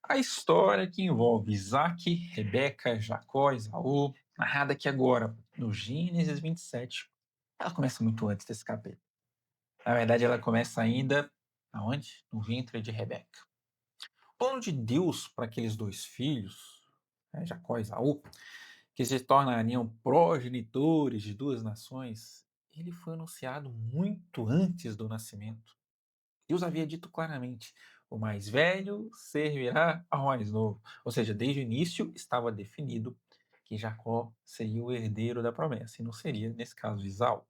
A história que envolve Isaac, Rebeca, Jacó, Esaú, narrada aqui agora no Gênesis 27, ela começa muito antes desse capítulo. Na verdade, ela começa ainda aonde? No ventre de Rebeca. O plano de Deus para aqueles dois filhos, Jacó e Esaú, que se tornariam progenitores de duas nações, ele foi anunciado muito antes do nascimento. Deus havia dito claramente: o mais velho servirá ao mais novo. Ou seja, desde o início estava definido que Jacó seria o herdeiro da promessa, e não seria, nesse caso, Esaú.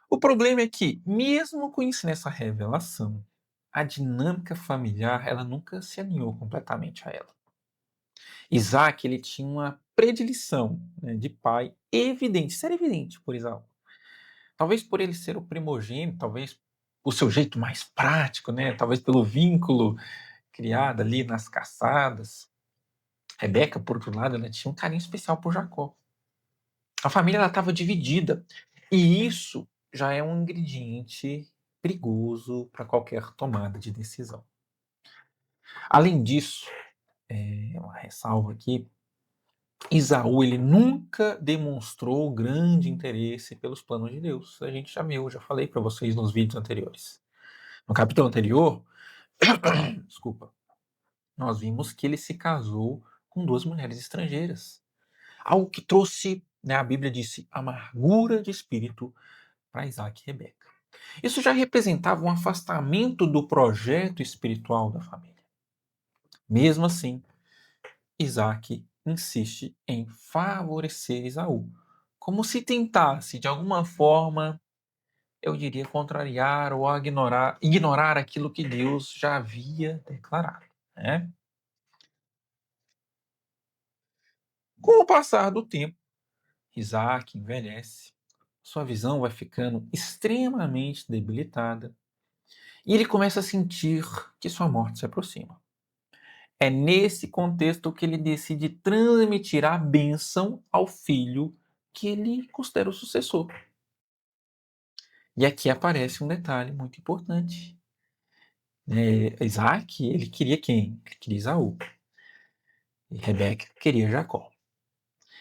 O problema é que, mesmo conhecendo essa revelação, a dinâmica familiar ela nunca se alinhou completamente a ela. Isaac ele tinha uma predileção, né, de pai evidente, isso era evidente por Esaú. Talvez por ele ser o primogênito, talvez o seu jeito mais prático, né? Talvez pelo vínculo criado ali nas caçadas. Rebeca, por outro lado, ela tinha um carinho especial por Jacó. A família estava dividida. E isso já é um ingrediente perigoso para qualquer tomada de decisão. Além disso, uma ressalva aqui, Esaú ele nunca demonstrou grande interesse pelos planos de Deus. A gente já viu, já falei para vocês nos vídeos anteriores. No capítulo anterior, desculpa, nós vimos que ele se casou com duas mulheres estrangeiras. Algo que trouxe, né, a Bíblia disse, amargura de espírito para Isaac e Rebeca. Isso já representava um afastamento do projeto espiritual da família. Mesmo assim, Isaac insiste em favorecer Esaú, como se tentasse, de alguma forma, eu diria, contrariar ou ignorar aquilo que Deus já havia declarado. Né? Com o passar do tempo, Isaac envelhece, sua visão vai ficando extremamente debilitada e ele começa a sentir que sua morte se aproxima. É nesse contexto que ele decide transmitir a bênção ao filho que ele considera o sucessor. E aqui aparece um detalhe muito importante. Isaac, ele queria quem? Ele queria Esaú. E Rebeca queria Jacó.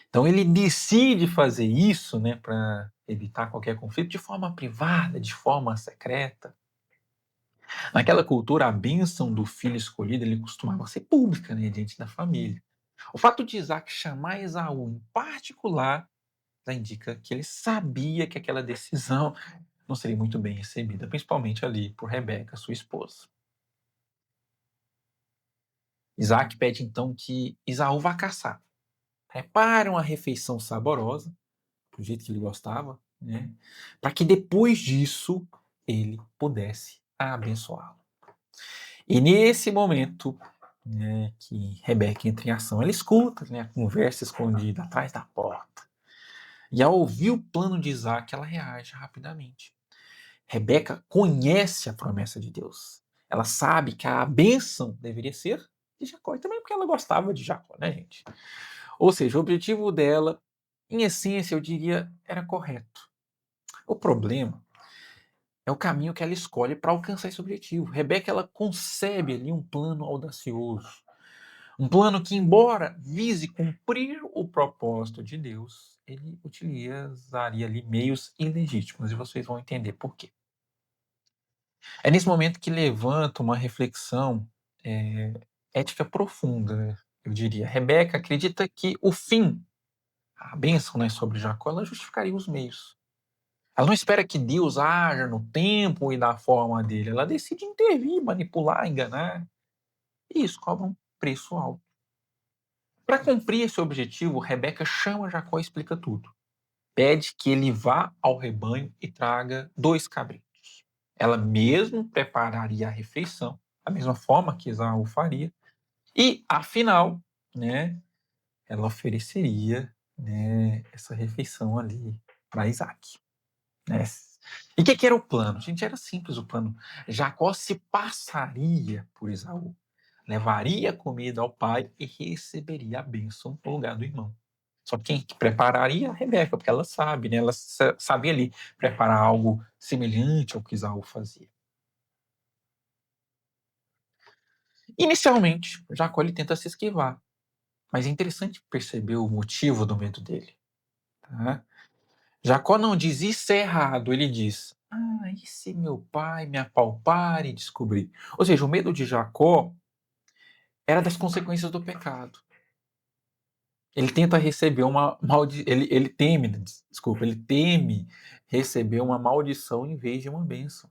Então ele decide fazer isso, né, para evitar qualquer conflito de forma privada, de forma secreta. Naquela cultura, a bênção do filho escolhido ele costumava ser pública, né, diante da família. O fato de Isaac chamar Esaú em particular já indica que ele sabia que aquela decisão não seria muito bem recebida, principalmente ali por Rebeca, sua esposa. Isaac pede então que Esaú vá caçar. Prepare uma refeição saborosa do jeito que ele gostava, né? Para que depois disso ele pudesse abençoá-lo. E nesse momento, né, que Rebeca entra em ação, ela escuta, né, a conversa escondida atrás da porta. E ao ouvir o plano de Isaac, ela reage rapidamente. Rebeca conhece a promessa de Deus. Ela sabe que a bênção deveria ser de Jacó, e também porque ela gostava de Jacó, né, gente? Ou seja, o objetivo dela, em essência, eu diria, era correto. O problema é o caminho que ela escolhe para alcançar esse objetivo. Rebeca ela concebe ali um plano audacioso, um plano que, embora vise cumprir o propósito de Deus, ele utilizaria ali meios ilegítimos, e vocês vão entender por quê. É nesse momento que levanta uma reflexão é, ética profunda, né, eu diria. Rebeca acredita que o fim, a bênção, né, sobre Jacó, ela justificaria os meios. Ela não espera que Deus haja no tempo e na forma dele. Ela decide intervir, manipular, enganar. E isso cobra um preço alto. Para cumprir esse objetivo, Rebeca chama Jacó e explica tudo. Pede que ele vá ao rebanho e traga 2 cabritos. Ela mesmo prepararia a refeição, da mesma forma que Esaú faria. E, afinal, né, ela ofereceria, né, essa refeição ali para Isaac. Né? E o que era o plano? Gente, era simples o plano. Jacó se passaria por Esaú, levaria comida ao pai e receberia a bênção no lugar do irmão. Só que quem prepararia? A Rebeca, porque ela sabe, né? Ela sabia ali preparar algo semelhante ao que Esaú fazia. Inicialmente, Jacó ele tenta se esquivar, mas é interessante perceber o motivo do medo dele. Tá? Jacó não diz isso é errado, ele diz: ah, e se meu pai me apalpar e descobrir? Ou seja, o medo de Jacó era das consequências do pecado. Ele tenta receber uma maldição, ele teme, desculpa, ele teme receber uma maldição em vez de uma bênção.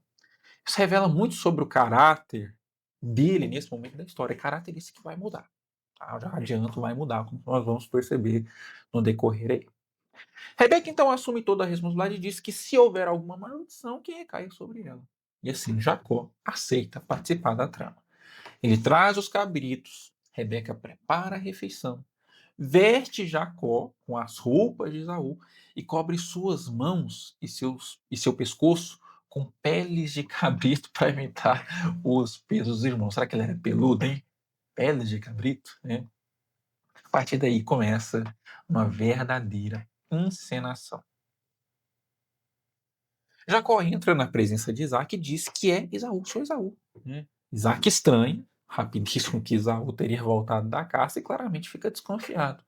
Isso revela muito sobre o caráter dele nesse momento da história. É caráter esse que vai mudar. Tá? Já adianto, vai mudar, como nós vamos perceber no decorrer aí. Rebeca então assume toda a responsabilidade e diz que se houver alguma maldição, que recaia sobre ela. E assim Jacó aceita participar da trama. Ele traz os cabritos, Rebeca prepara a refeição, veste Jacó com as roupas de Esaú e cobre suas mãos e seu pescoço com peles de cabrito para imitar os pesos dos irmãos. Será que ele era peludo, hein? Peles de cabrito, né? A partir daí começa uma verdadeira encenação. Jacó entra na presença de Isaac e diz que é Esaú, sou Esaú. Né? Isaac estranha, rapidíssimo que Esaú teria voltado da caça e claramente fica desconfiado.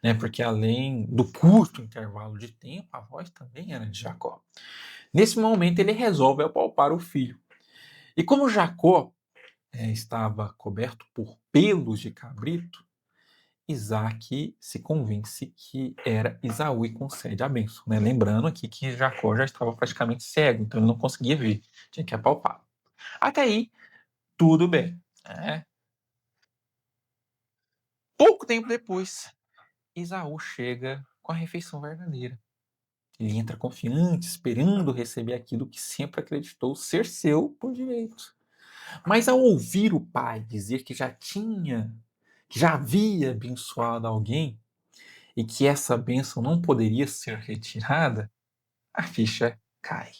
Né? Porque além do curto intervalo de tempo, a voz também era de Jacó. Nesse momento ele resolve apalpar o filho. E como Jacó estava coberto por pelos de cabrito, Isaac se convence que era Esaú e concede a bênção. Né? Lembrando aqui que Jacó já estava praticamente cego, então ele não conseguia ver, tinha que apalpar. Até aí, tudo bem. Né? Pouco tempo depois, Esaú chega com a refeição verdadeira. Ele entra confiante, esperando receber aquilo que sempre acreditou ser seu por direito. Mas ao ouvir o pai dizer que já havia abençoado alguém e que essa bênção não poderia ser retirada, a ficha cai.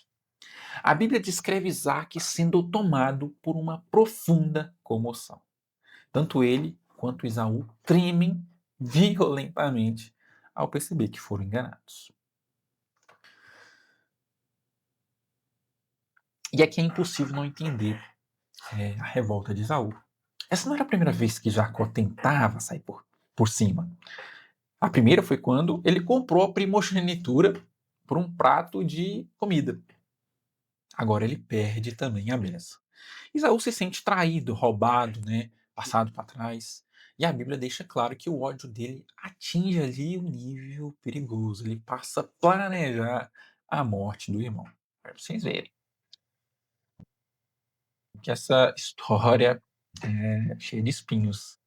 A Bíblia descreve Isaac sendo tomado por uma profunda comoção. Tanto ele quanto Esaú tremem violentamente ao perceber que foram enganados. E aqui é impossível não entender a revolta de Esaú. Essa não era a primeira vez que Jacó tentava sair por cima. A primeira foi quando ele comprou a primogenitura por um prato de comida. Agora ele perde também a bênção. Esaú se sente traído, roubado, né? Passado para trás. E a Bíblia deixa claro que o ódio dele atinge ali um nível perigoso. Ele passa a planejar a morte do irmão. Para vocês verem que essa história é cheia de espinhos.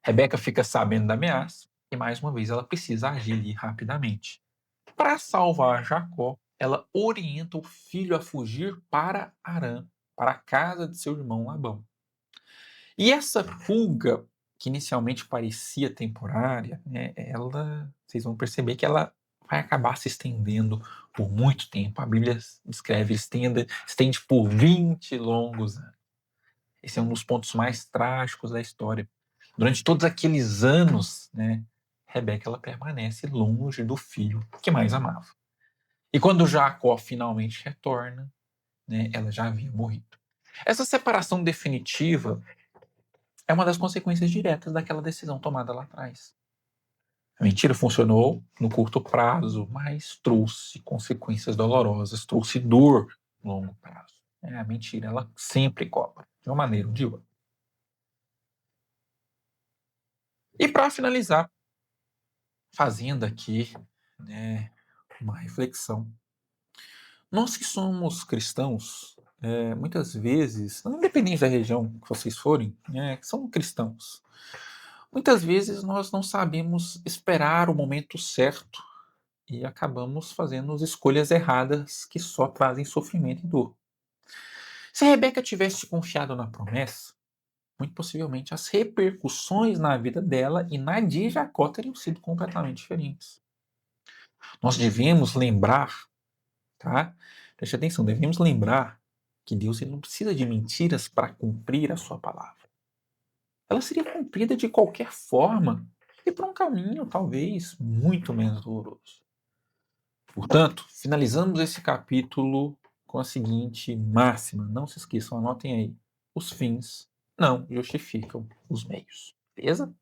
Rebeca fica sabendo da ameaça e, mais uma vez, ela precisa agir ali rapidamente. Para salvar Jacó, ela orienta o filho a fugir para Harã, para a casa de seu irmão Labão. E essa fuga, que inicialmente parecia temporária, né, vocês vão perceber que ela vai acabar se estendendo por muito tempo. A Bíblia descreve, estende por 20 longos anos. Esse é um dos pontos mais trágicos da história. Durante todos aqueles anos, né, Rebeca ela permanece longe do filho que mais amava. E quando Jacó finalmente retorna, né, ela já havia morrido. Essa separação definitiva é uma das consequências diretas daquela decisão tomada lá atrás. A mentira funcionou no curto prazo, mas trouxe consequências dolorosas, trouxe dor no longo prazo. A mentira, ela sempre cobra, de uma maneira ou de outra. E para finalizar, fazendo aqui, né, uma reflexão. Nós que somos cristãos, muitas vezes, independente da região que vocês forem, que são cristãos, muitas vezes nós não sabemos esperar o momento certo e acabamos fazendo escolhas erradas que só trazem sofrimento e dor. Se Rebeca tivesse confiado na promessa, muito possivelmente as repercussões na vida dela e na de Jacó teriam sido completamente diferentes. Nós devemos lembrar, tá? Preste atenção, devemos lembrar que Deus ele não precisa de mentiras para cumprir a sua palavra. Ela seria cumprida de qualquer forma e por um caminho talvez muito menos doloroso. Portanto, finalizamos esse capítulo com a seguinte máxima, não se esqueçam, anotem aí. Os fins não justificam os meios, beleza?